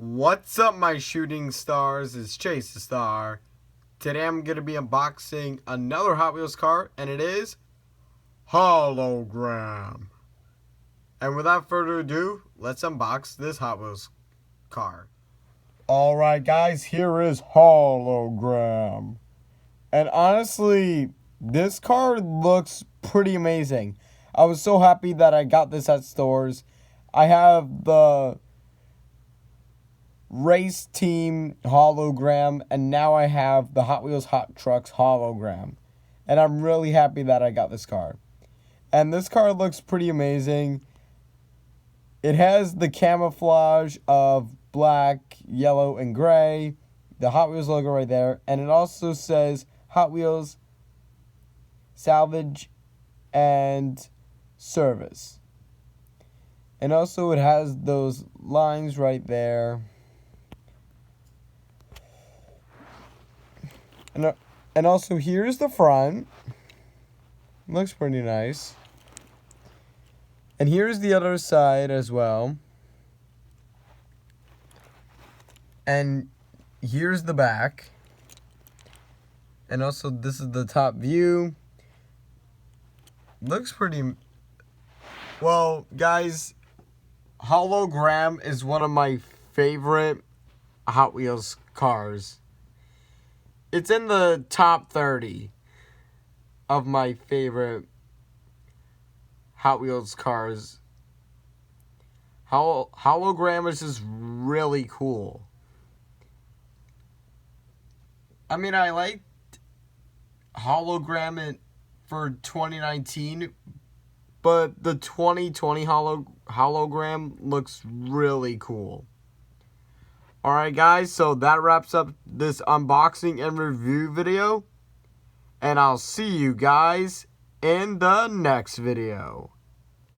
What's up, my shooting stars? It's Chase the Star. Today I'm going to be unboxing another Hot Wheels car, and it is Hologram. And without further ado, let's unbox this Hot Wheels car. Alright guys, here is Hologram. And honestly, this car looks pretty amazing. I was so happy that I got this at stores. I have the Race Team hologram, and now I have the Hot Wheels Hot Trucks hologram. And I'm really happy that I got this car. And this car looks pretty amazing. It has the camouflage of black, yellow, and gray. The Hot Wheels logo right there. And it also says Hot Wheels Salvage and Service. And also it has those lines right there. And also here's the front. Looks pretty nice. And here's the other side as well. And here's the back. And also this is the top view. Looks pretty... Well, guys, Hologram is one of my favorite Hot Wheels cars. It's in the top 30 of my favorite Hot Wheels cars. Hologram is just really cool. I mean, I liked Hologram for 2019, but the 2020 Hologram looks really cool. Alright guys, so that wraps up this unboxing and review video. And I'll see you guys in the next video.